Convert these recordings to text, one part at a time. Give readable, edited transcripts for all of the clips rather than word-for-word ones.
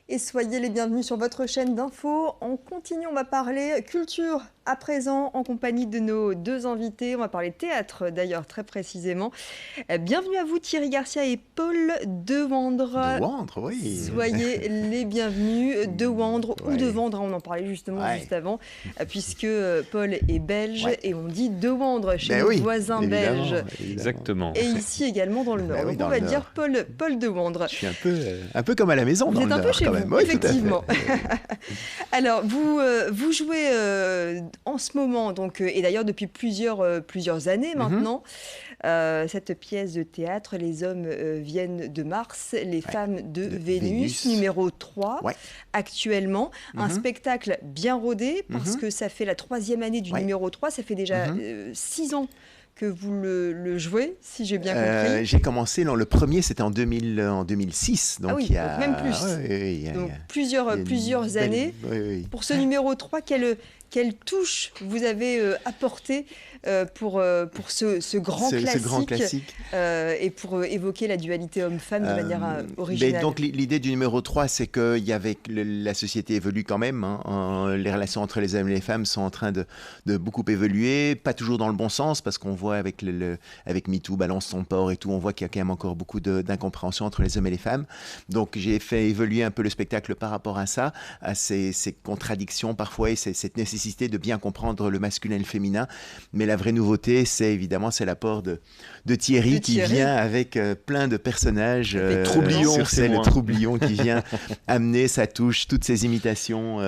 et soyez les bienvenus sur votre chaîne d'infos. On continue, on va parler culture à présent en compagnie de nos deux invités. On va parler théâtre d'ailleurs très précisément. Bienvenue à vous Thierry Garcia et Paul Dewandre. Dewandre, oui. Soyez les bienvenus. Dewandre ou Devandre, on en parlait justement juste avant, puisque Paul est belge et on dit Dewandre chez nos voisins belges. Exactement. Et ici également dans le Nord. Donc on va dire Paul Dewandre. Je suis un peu comme à la maison. Vous êtes un peu chez vous, Oui, effectivement. Alors, vous jouez en ce moment, donc, et d'ailleurs depuis plusieurs années maintenant, cette pièce de théâtre, Les hommes viennent de Mars, les femmes de Vénus, numéro 3, actuellement. Un spectacle bien rodé, parce que ça fait la 3e année du numéro 3, ça fait déjà 6 ans que vous le jouez, si j'ai bien compris. J'ai commencé, le premier c'était en 2006. Donc donc même plus. Donc plusieurs années. Pour ce numéro 3, quelle touche vous avez apporté pour ce grand classique, et pour évoquer la dualité homme-femme de manière originale. Donc l'idée du numéro 3, c'est que la société évolue quand même. Les relations entre les hommes et les femmes sont en train de beaucoup évoluer, pas toujours dans le bon sens, parce qu'on voit avec MeToo, Balance ton porc et tout, on voit qu'il y a quand même encore beaucoup d'incompréhension entre les hommes et les femmes. Donc j'ai fait évoluer un peu le spectacle par rapport à ça, à ces contradictions parfois et cette nécessité de bien comprendre le masculin et le féminin. Mais la vraie nouveauté, c'est l'apport de Thierry qui vient avec plein de personnages sur scène, le Troublion qui vient amener sa touche, toutes ses imitations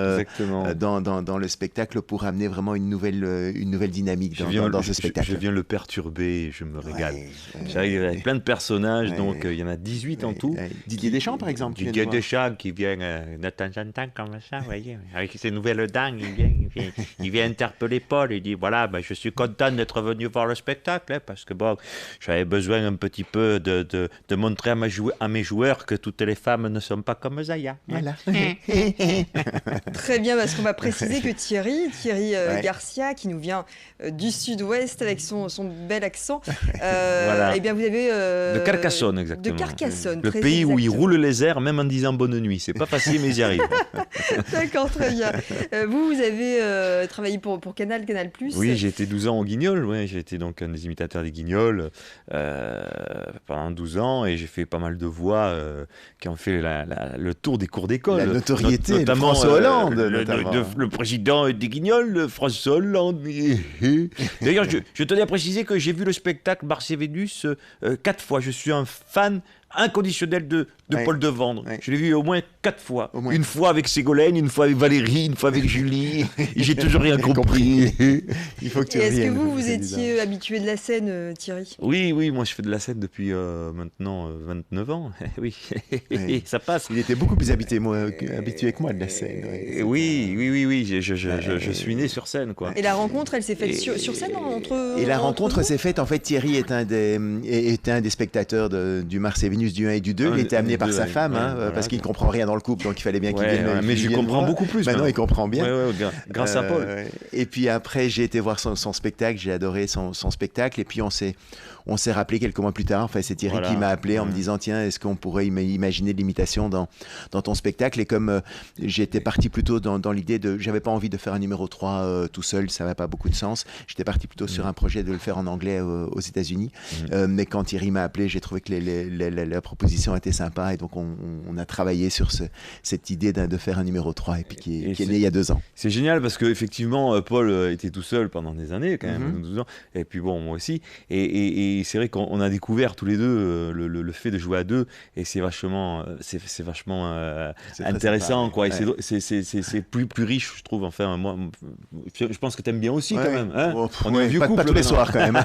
dans le spectacle pour amener vraiment une nouvelle dynamique dans ce spectacle. Je viens le perturber, je me régale. J'arrive avec plein de personnages, donc il y en a 18 en tout. Didier Deschamps, par exemple. Didier Deschamps qui vient de temps en temps comme ça, vous voyez, avec ses nouvelles dents, il vient interpeller Paul, il dit voilà, je suis content d'être venu voir le spectacle, parce que j'avais besoin un petit peu de montrer à mes joueurs que toutes les femmes ne sont pas comme Zaya. Voilà. Très bien, parce qu'on va préciser que Thierry Garcia, qui nous vient du sud-ouest avec son bel accent, voilà. Et bien vous avez... de Carcassonne, exactement. De Carcassonne, le pays où il roule les airs, même en disant bonne nuit. C'est pas facile, mais ils y arrivent. D'accord, très bien. Vous avez travaillé pour Canal+. Oui, j'ai été 12 ans au Guignol. Ouais. J'ai été donc un des imitateurs des Guignols pendant 12 ans, et j'ai fait pas mal de voix qui ont fait le tour des cours d'école. La notoriété, notamment François Hollande. Le président des Guignols, François Hollande. D'ailleurs, je tenais à préciser que j'ai vu le spectacle Mars et Vénus 4 fois. Je suis un fan inconditionnel de Paul Dewandre. Je l'ai vu au moins 4 fois. Une fois avec Ségolène, une fois avec Valérie, une fois avec Julie. Et j'ai toujours rien compris. Il faut que tu Est-ce que vous étiez habitué de la scène, Thierry ? Oui, moi je fais de la scène depuis maintenant 29 ans. Oui, ça passe. Il était beaucoup plus habitué que moi de la scène. Oui. Je suis né sur scène, quoi. Et la rencontre, elle s'est faite sur scène entre... Et la rencontre s'est faite, en fait, Thierry est un des spectateurs du Mars et Vénus du 1 et du 2. Il était amené par sa femme, parce qu'il ne comprend rien dans le couple, donc il fallait bien qu'il vienne. Mais je comprends beaucoup plus. Maintenant, il comprend bien. Grâce à Paul. Et puis après, j'ai été voir son spectacle, j'ai adoré son spectacle, et puis on s'est rappelé quelques mois plus tard. Enfin, c'est Thierry qui m'a appelé en me disant tiens, est-ce qu'on pourrait imaginer de l'imitation dans ton spectacle? Et comme j'étais parti plutôt dans l'idée j'avais pas envie de faire un numéro 3 tout seul, ça n'avait pas beaucoup de sens. J'étais parti plutôt sur un projet de le faire en anglais aux États-Unis. Mais quand Thierry m'a appelé, j'ai trouvé que la proposition était sympa, et donc on a travaillé sur cette idée de faire un numéro 3 et puis qui est né il y a 2 ans. C'est génial parce qu'effectivement, Paul était tout seul pendant des années, quand même, 12 ans. Et puis moi aussi. Et c'est vrai qu'on a découvert tous les deux le fait de jouer à deux, et c'est vachement intéressant, quoi. Et c'est plus riche, je trouve. Enfin, moi, je pense que t'aimes bien aussi, quand même. On est un vieux couple, pas tous les soirs, quand même.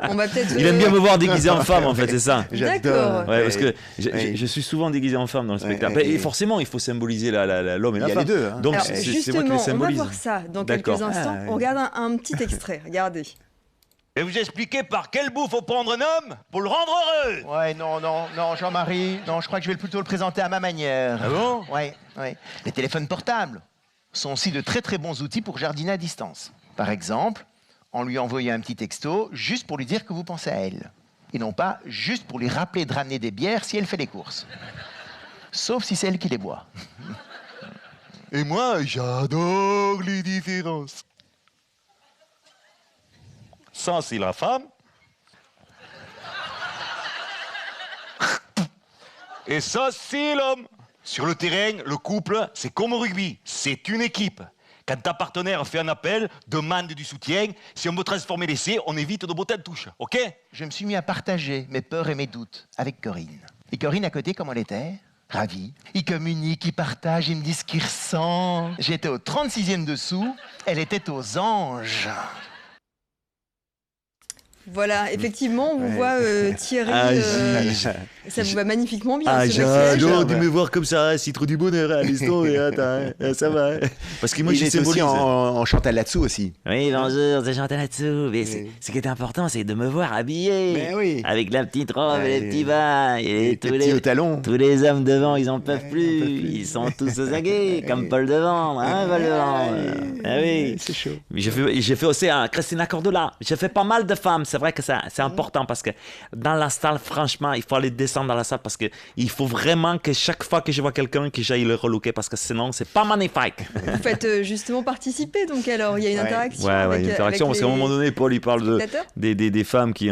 On va peut-être. Il aime bien me voir déguisé en femme, en fait, c'est ça. D'accord. Ouais, parce que je suis souvent déguisé en femme dans le spectacle. Et forcément, il faut symboliser l'homme et la femme. Il y a les deux. Donc, alors, c'est moi qui les symbolise. On va voir ça dans quelques instants. On regarde un petit extrait. Regardez. Et vous expliquer par quel bout faut prendre un homme pour le rendre heureux. Ouais, non, Jean-Marie, je crois que je vais plutôt le présenter à ma manière. Ah bon? Ouais. Les téléphones portables sont aussi de très très bons outils pour jardiner à distance. Par exemple, en lui envoyant un petit texto juste pour lui dire que vous pensez à elle. Et non pas juste pour lui rappeler de ramener des bières si elle fait les courses. sauf si c'est elle qui les boit. Et moi, j'adore les différences. Ça, c'est la femme. Et ça, c'est l'homme. Sur le terrain, le couple, c'est comme au rugby. C'est une équipe. Quand ta partenaire fait un appel, demande du soutien, si on veut transformer l'essai, on évite de botter de touche. OK? Je me suis mis à partager mes peurs et mes doutes avec Corinne. Et Corinne, à côté, comment elle était? Ravie. Il communique, il partage, il me dit ce qu'il ressent. J'étais au 36e dessous, elle était aux anges. Voilà, effectivement, on vous Ouais. voit Thierry. Ça vous va magnifiquement bien, Ah, ce maquillage. j'adore de me voir comme ça, c'est trop du bonheur à l'instant, et attends, ça va. Parce que moi, Il je est aussi symbolise. en Chantal là-dessous aussi. Oui, bonjour, c'est Chantal là-dessous. Mais ce qui est important, c'est de me voir habillé. Mais oui. Avec la petite robe Ouais. et les petits bas. Et Les petits hauts talons. tous les hommes devant, ils en peuvent Ouais, plus. ils en peuvent plus. Ils sont tous aux aguets, comme Paul Devant. Hein, Paul Devant. Ah oui. C'est chaud. Mais j'ai fait aussi un Christina Cordula. J'ai fait pas mal de femmes. C'est vrai que c'est important parce que dans la salle, franchement, il faut aller descendre dans la salle parce que il faut vraiment que chaque fois que je vois quelqu'un, que j'aille le relooker parce que sinon, c'est pas magnifique. Vous faites justement participer, donc alors il y a une Ouais. interaction. Ouais, avec, une interaction parce qu'à un moment donné, Paul, il parle spectateurs. des femmes qui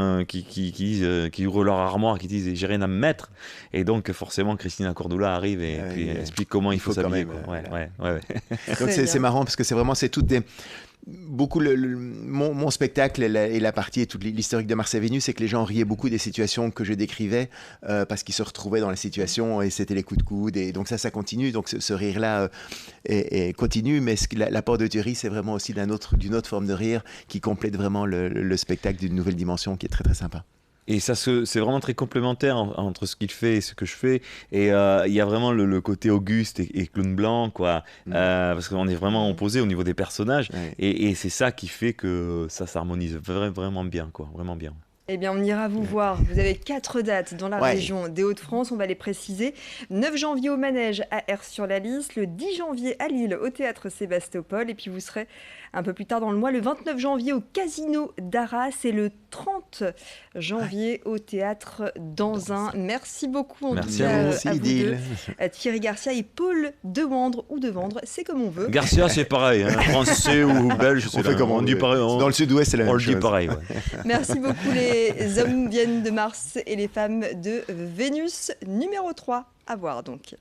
disent, qui ouvrent leur armoire, qui disent j'ai rien à me mettre. Et donc, forcément, Christina Cordula arrive et Ouais, puis ouais. explique comment il faut quand s'habiller. même, quoi. Ouais, voilà. ouais. Donc Très c'est bien. marrant parce que c'est vraiment, c'est toutes des... Beaucoup mon spectacle et la partie et toute l'historique de Mars et Vénus, c'est que les gens riaient beaucoup des situations que je décrivais parce qu'ils se retrouvaient dans les situations et c'était les coups de coude et donc ça continue, donc ce rire-là continue, mais l'apport de Thierry, c'est vraiment aussi d'une autre forme de rire qui complète vraiment le spectacle d'une nouvelle dimension qui est très très sympa. Et ça, c'est vraiment très complémentaire entre ce qu'il fait et ce que je fais. Et il y a vraiment le côté Auguste et clown blanc, quoi. Parce qu'on est vraiment opposés au niveau des personnages. Ouais. Et c'est ça qui fait que ça s'harmonise vraiment bien, quoi. Vraiment bien. Eh bien, on ira vous voir. Vous avez 4 dates dans la Ouais. région des Hauts-de-France, on va les préciser. 9 janvier au Manège à Aire-sur-la-Lys, le 10 janvier à Lille au Théâtre Sébastopol, et puis vous serez un peu plus tard dans le mois, le 29 janvier au Casino d'Arras et le 30 janvier au Théâtre d'Anzin. Merci beaucoup en Merci tout à cas vous. Merci, à vous Idil. deux. Thierry Garcia et Paul Devendre ou Devendre, c'est comme on veut. Garcia, c'est pareil. Hein. Français ou belge, On fait comme on dit pareil. Dans le sud-ouest, c'est la On même le dit chose. pareil. Ouais. Merci beaucoup. Les hommes viennent de Mars et les femmes de Vénus. Numéro 3 à voir donc.